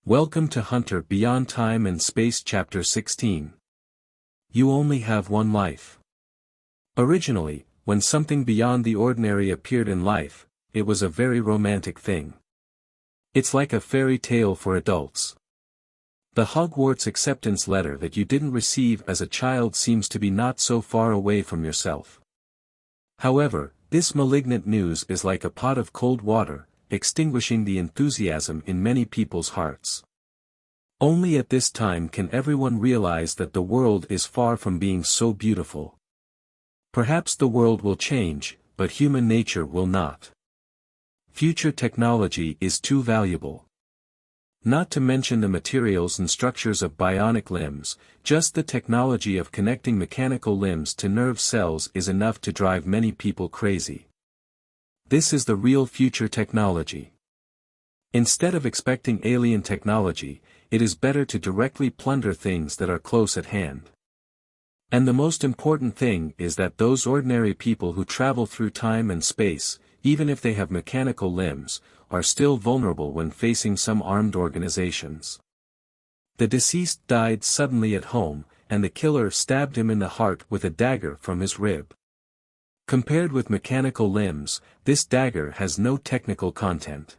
Welcome to Hunter Beyond Time and Space Chapter 16. You only have one life. Originally, when something beyond the ordinary appeared in life, it was a very romantic thing. It's like a fairy tale for adults. The Hogwarts acceptance letter that you didn't receive as a child seems to be not so far away from yourself. However, this malignant news is like a pot of cold water, extinguishing the enthusiasm in many people's hearts. Only at this time can everyone realize that the world is far from being so beautiful. Perhaps the world will change, but human nature will not. Future technology is too valuable. Not to mention the materials and structures of bionic limbs, just the technology of connecting mechanical limbs to nerve cells is enough to drive many people crazy. This is the real future technology. Instead of expecting alien technology, it is better to directly plunder things that are close at hand. And the most important thing is that those ordinary people who travel through time and space, even if they have mechanical limbs, are still vulnerable when facing some armed organizations. The deceased died suddenly at home, and the killer stabbed him in the heart with a dagger from his rib. Compared with mechanical limbs, this dagger has no technical content.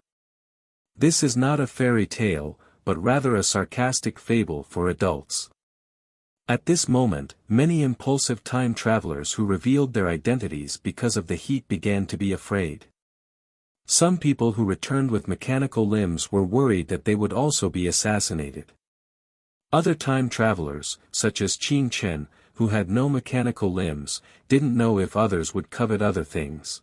This is not a fairy tale, but rather a sarcastic fable for adults. At this moment, many impulsive time travelers who revealed their identities because of the heat began to be afraid. Some people who returned with mechanical limbs were worried that they would also be assassinated. Other time travelers, such as Qing Chen, who had no mechanical limbs, didn't know if others would covet other things.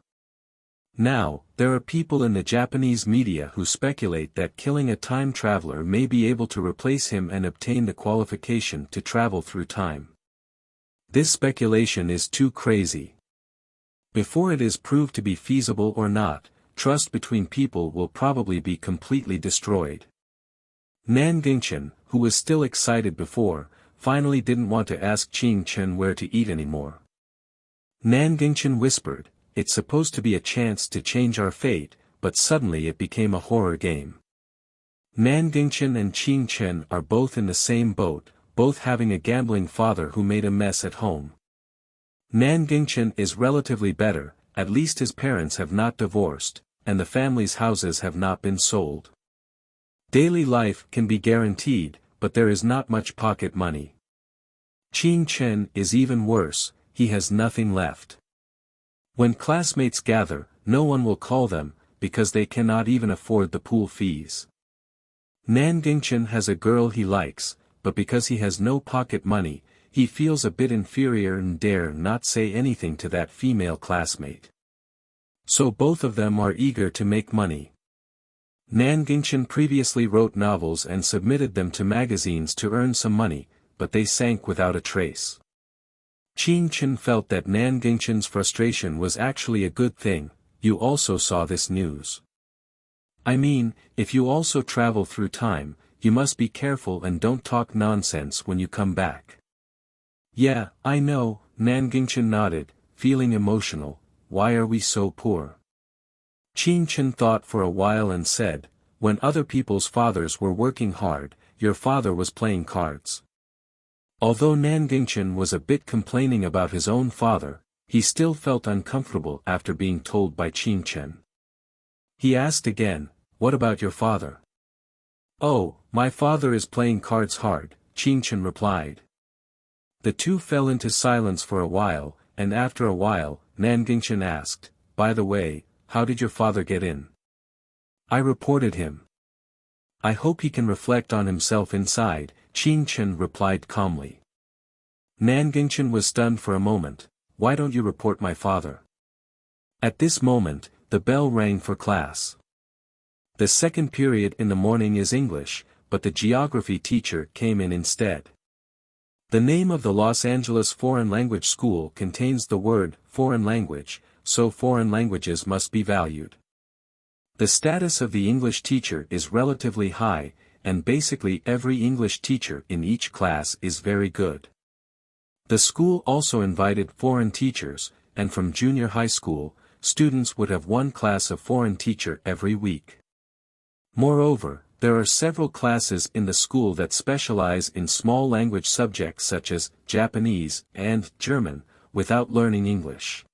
Now, there are people in the Japanese media who speculate that killing a time traveler may be able to replace him and obtain the qualification to travel through time. This speculation is too crazy. Before it is proved to be feasible or not, trust between people will probably be completely destroyed. Nan Gingchen, who was still excited before, finally didn't want to ask Qing Chen where to eat anymore. Nan Gingchen whispered, "It's supposed to be a chance to change our fate," but suddenly it became a horror game. Nan Gingchen and Qing Chen are both in the same boat, both having a gambling father who made a mess at home. Nan Gingchen is relatively better, at least his parents have not divorced, and the family's houses have not been sold. Daily life can be guaranteed, but there is not much pocket money. Qing Chen is even worse, he has nothing left. When classmates gather, no one will call them, because they cannot even afford the pool fees. Nan Gingchen has a girl he likes, but because he has no pocket money, he feels a bit inferior and dare not say anything to that female classmate. So both of them are eager to make money. Nan Gingchen previously wrote novels and submitted them to magazines to earn some money, but they sank without a trace. Qing Chen felt that Nan Gingchen's frustration was actually a good thing. You also saw this news. I mean, if you also travel through time, you must be careful and don't talk nonsense when you come back. Yeah, I know, Nan Gingchen nodded, feeling emotional. Why are we so poor? Qing Chen thought for a while and said, "When other people's fathers were working hard, your father was playing cards." Although Nan Gingchen was a bit complaining about his own father, he still felt uncomfortable after being told by Qing Chen. He asked again, "What about your father?" "Oh, my father is playing cards hard," Qing Chen replied. The two fell into silence for a while, and after a while, Nan Gingchen asked, "By the way, how did your father get in?" "I reported him. I hope he can reflect on himself inside," Qing Chen replied calmly. Nan Gingchen was stunned for a moment. "Why don't you report my father?" At this moment, the bell rang for class. The second period in the morning is English, but the geography teacher came in instead. The name of the Los Angeles Foreign Language School contains the word foreign language, so foreign languages must be valued. The status of the English teacher is relatively high, and basically every English teacher in each class is very good. The school also invited foreign teachers, and from junior high school, students would have one class of foreign teacher every week. Moreover, There are several classes in the school that specialize in small language subjects such as Japanese and German, without learning English.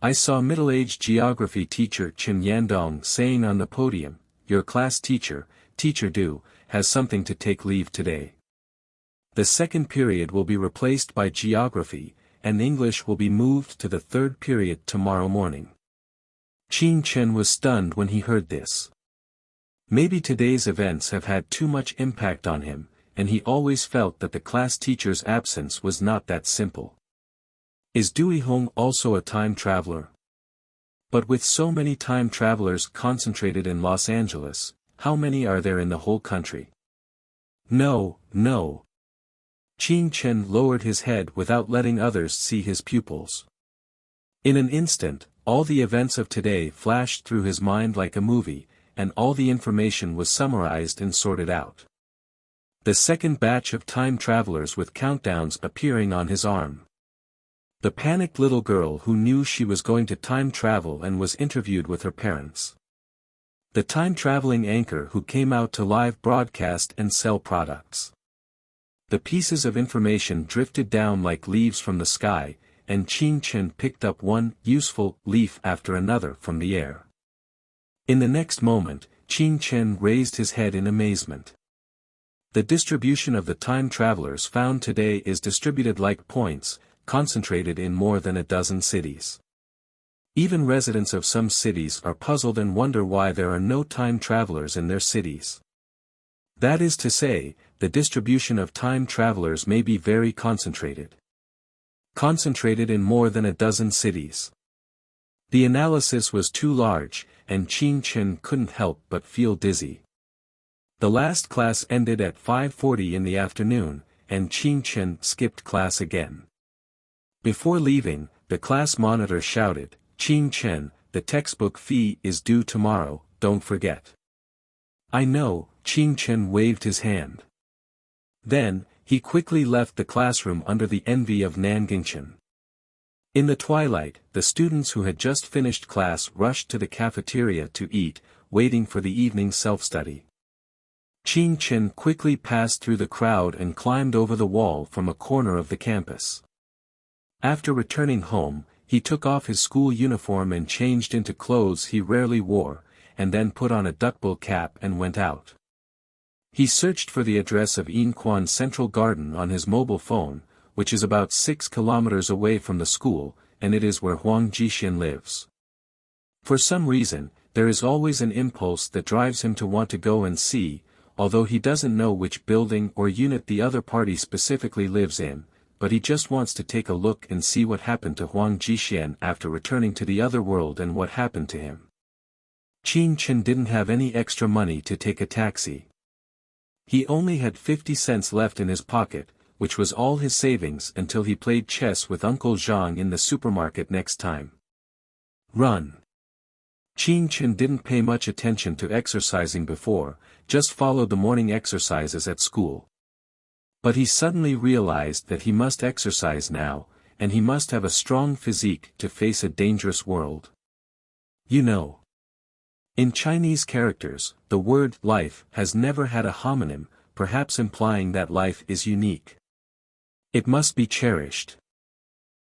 I saw middle-aged geography teacher Chen Yandong saying on the podium, "Your class teacher, Teacher Du, has something to take leave today. The second period will be replaced by geography, and English will be moved to the third period tomorrow morning." Qin Chen was stunned when he heard this. Maybe today's events have had too much impact on him, and he always felt that the class teacher's absence was not that simple. Is Dui Hong also a time traveler? But with so many time travelers concentrated in Los Angeles, how many are there in the whole country? No, no. Qin Chen lowered his head without letting others see his pupils. In an instant, all the events of today flashed through his mind like a movie, and all the information was summarized and sorted out. The second batch of time travelers with countdowns appearing on his arm. The panicked little girl who knew she was going to time travel and was interviewed with her parents. The time-traveling anchor who came out to live broadcast and sell products. The pieces of information drifted down like leaves from the sky, and Qin Chen picked up one useful leaf after another from the air. In the next moment, Qin Chen raised his head in amazement. The distribution of the time travelers found today is distributed like points, concentrated in more than a dozen cities. Even residents of some cities are puzzled and wonder why there are no time travelers in their cities. That is to say, the distribution of time travelers may be very concentrated. Concentrated in more than a dozen cities. The analysis was too large, and Qin Chen couldn't help but feel dizzy. The last class ended at 5:40 in the afternoon, and Qin Chen skipped class again. Before leaving, the class monitor shouted, "Qin Chen, the textbook fee is due tomorrow, don't forget." "I know," Qin Chen waved his hand. Then, he quickly left the classroom under the envy of Nanjingchen. In the twilight, the students who had just finished class rushed to the cafeteria to eat, waiting for the evening self-study. Qin Chen quickly passed through the crowd and climbed over the wall from a corner of the campus. After returning home, he took off his school uniform and changed into clothes he rarely wore, and then put on a duckbill cap and went out. He searched for the address of Yinquan Central Garden on his mobile phone, which is about 6 kilometers away from the school, and it is where Huang Jixian lives. For some reason, there is always an impulse that drives him to want to go and see, although he doesn't know which building or unit the other party specifically lives in, but he just wants to take a look and see what happened to Huang Jixian after returning to the other world and what happened to him. Qin Chen didn't have any extra money to take a taxi. He only had 50 cents left in his pocket, which was all his savings until he played chess with Uncle Zhang in the supermarket next time. Run. Qin Chen didn't pay much attention to exercising before, just followed the morning exercises at school. But he suddenly realized that he must exercise now, and he must have a strong physique to face a dangerous world. You know. In Chinese characters, the word life has never had a homonym, perhaps implying that life is unique. It must be cherished.